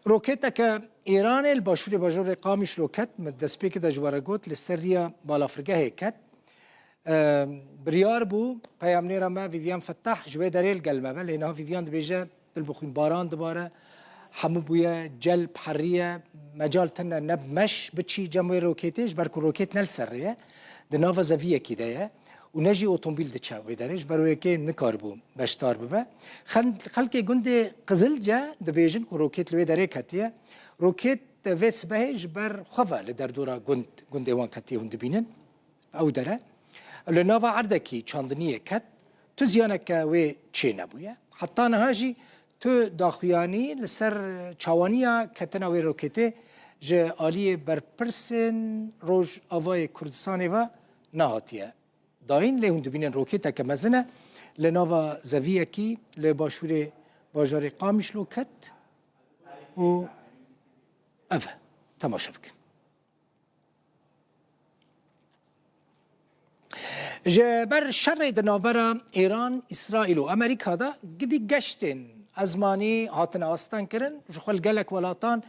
روکێتەکە ئێرانê li başûrê bajarê Qamişlo ket min destpêkê de ji we re got li ser rêya balafirgehê ket. Biryar bû peyamnêra me Vivian Fettah ji wê derê li gel me be lê niha Vivian dibêje bilbixwîn baran dibare hemû bûye celb heriye mecal tune neb meş biçî cem wê rokêtê ji ber ku rokêt ne li ser rê ye di nava zeviyekî de ye û ne jî otomobîl diçe wê derê ji ber wêkê nikaribû beşdar bibe. Xelkê gundê Qizilce dibêjin ku rokêt li wê derê ketiye. Rokêt vê sibehê ji ber xwe ve li derdora gundê wan ketiye hûn dibînin ew dere. Li nava erdekî çandiniyê ket tu ziyaneke wê çê nebûye. Heta niha jî tu daxuyanî li ser çawaniya ketina wê rokêtê ji aliyê berpirsên Rojavayê Kurdistanê ve nehatiye dayîn lê hûn dibînin rokêteke mezin e li nava zeviyekî li başûrê bajarê Qamişlo ket û ev e temaşe bikin. Ji ber şerê di navbera Îran, İsraîl û Amerîka da gidî geştên ezmanî hatine astan kirin ji xwe li gelek welatan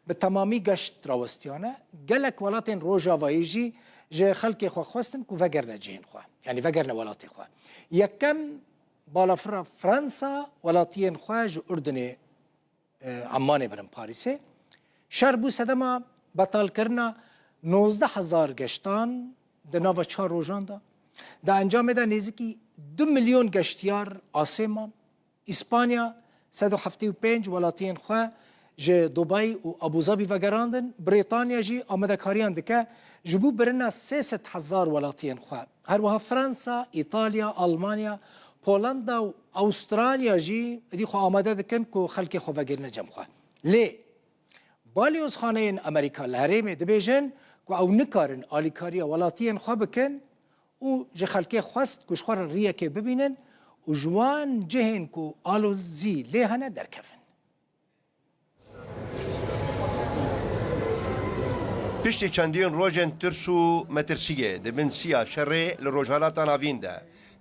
bi temamî geşt rawestiyane. Gelek welatên Rojavayê jî ji xelkê xwe xwestin ku vegerine cihên xwe yanî vegerine welatê xwe. Yekem balafira Fransa welatiyên xwe ji Urdunê Ammanê birin Parîsê. Şer bû sedema betalkirina 19,000 geştan di nava 4 rojan da. Di encamê de nêzîkî 2 milyon geştiyar asêman. İspanya 175 welatiyên xwe ji Dubay û Abûzabî vegerandin. Brêtanya jî amedekariyan dike ji bo birina 300,000 welatiyên xwe. Her wiha Fransa, İtalya, Almanya, Polanda û Avustralya jî êdî xwe amade dikin ku xelkê xwe vegirine cem xwe. Lê balyozxaneyên Amerîka li herêmê dibêjin ku ew nikarin alîkariya welatiyên xwe bikin û ji xelkê xwest ku ji xwe re rêyekê bibînin û ji wan cihên ku alozî lê hene derkevin. Piştî çendîn rojên tirs û metirsiyê di bin siya şerê li rojhilatan avîn de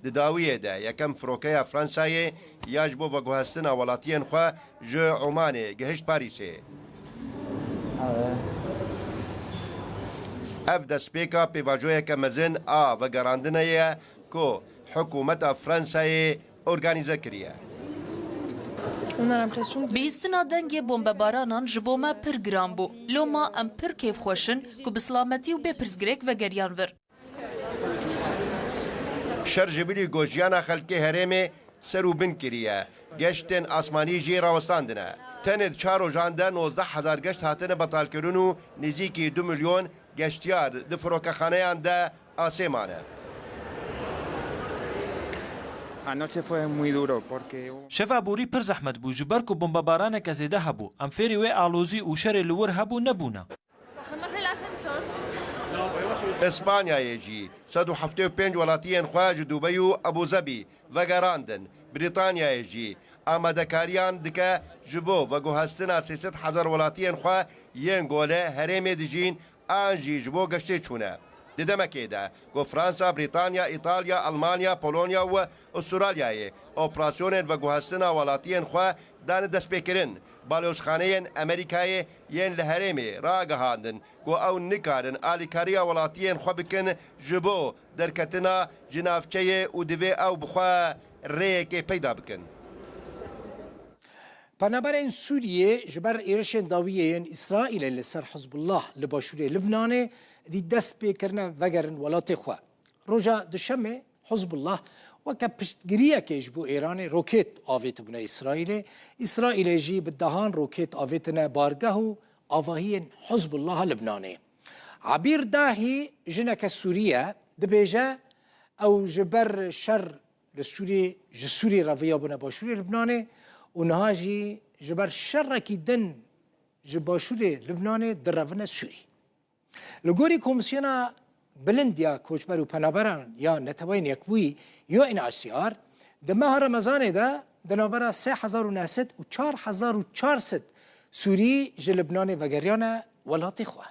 di dawiyê de yekem firokeya Fransayê ya ji bo veguhestina welatiyên xwe ji Omanê gihişt Parîsê. Ev destpêka pêvajoyeke mezin a vegerandinê ye ku hikûmeta Fransayê organîze kiriye. Bîstina dengê bombebaranan ji bo me pir giran bû. Loma em pir kêfxweşin ku bi silametî û bêpirsgirêk vegeriyan vir. Şer ji bilî gojiyana xelkê herêmê ser û bin kiriye. Geştên asmanî jî rawestandine. Tenê di 4 rojan de 19,000 geşt hatine betalkirin û nêzîkî 2 milyon geştiyar di firokexaneyan de asêmane. Şeva borî pir zehmet bû ji ber ku bombebaraneke zêde hebû. Em fêrî wê alozî û şerê li wir hebû nebûne. İspanyayê jî 175 welatiyên xwe ji Dubey û Abûzabî vegerandin. Brîtanyayê jî amadekariyan dike ji bo veguhestina 300,000 welatiyên xwe yên gole herêmê dijîn an jî ji bo geştê çûne. Di demekê de ku Fransa, Brîtanya, İtalya, Almanya, Polonya û Avustralyayê operasyonên veguhestina welatiyên xwe dane destpêkirin. Balyozxaneyên Amerîkayê yên li herêmê ragihandin ku ew nikarin alîkariya welatiyên xwe bikin ji bo derketina ji navçeyê û divê ew bi xwe rêyekê peyda bikin. Penaberên Sûriyê ji ber êrişên dawiyê yên İsraîlê li ser Hizbullah li başûrê Libnanê dî dest pêkirine vegerin welatê xwe. Roja dişemê Hizbullah weke piştgiriyekê ji bo Îranê rokêt avêtibûne İsraîlê. İsraîlê jî bi dehan rokêt avêtine bargeh û avahiyên Hizbullaha Libnanê. Abîr Dahî jineke Sûriye dibêje ew ji ber şer li Sûriyê ji Sûriyê re viyabûne başûrê Libnanê û niha jî ji ber şerekî din ji başûrê Libnanê direvine Sûrî. Li gorî Komisyona Bilind ya Koçber û Penaberan ya Neteweyên Yekbûyî UNHCR di meha Remezanê de di navbera 3,900 û 4,400 Sûrî ji Libnanê vegeriyane welatê xwe.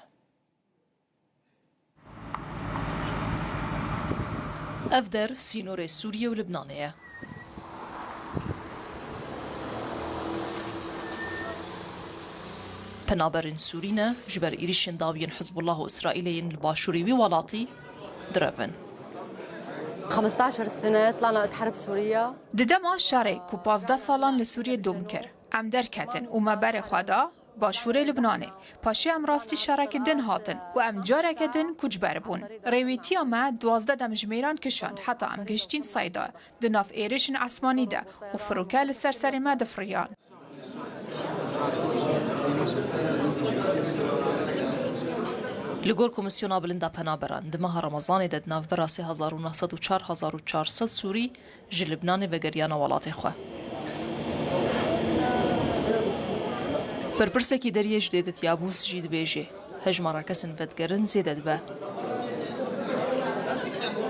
Ev der sînorê Sûriye û Libnanê ye. پنابرین سورینه جبر ایریشن داوین حزب الله و اسرائیلین الباشوری وی ولاتی درفن 15 سنة طلعنا حرب سوريا ددما شارع کو 15 سالان لسوریه دوم کر ام درکتن و ما بر خدا باشور لبنانه پاشه ام راستی شارک دن هاتن و ام جارک دن کجبر بون رویتی ما 12 دمجمیران کشاند حتی ام گشتین سایدا دناف ایرشن اسمانی ده و فروکه لسرسری ما دفریان لگور کمیسیونا بلندا پنابران دمها رمضان داد ناف برا 3900 و 4400 سوری جل لبنان و گریان ولات خو برپرسکی دریه جدیدت یابوس جید بیجه هجمارا کسن فتگرن زیدت به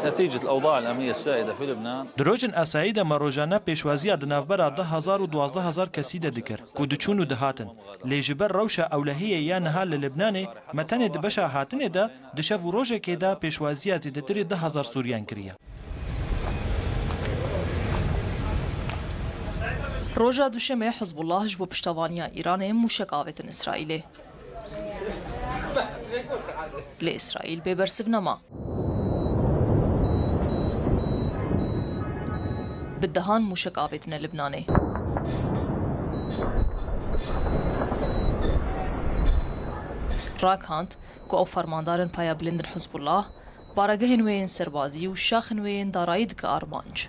نتيجة الأوضاع الأمنية السائدة في لبنان دروجن اسایده مروجانه پیشوازی د نافبر 10000 و 12000 کسی د دکر کو دچون د هاتن لجبر روشه اولهیه یا نه لبنان متن د بشا هاتن ده د شف روجه کې د پیشوازی زیاتری 10000 سوریان کریه روجا دوشمه حزب الله جبو پشتوانیا ایران موشک آوتن اسرائیل لإسرائيل ببرسب نما بالدهان موشك آبتنا لبناني راكهانت كو او فرماندارن پايا بلندن حزب الله بارگهن وين سربازي و شاخن وين دارايد كارمانج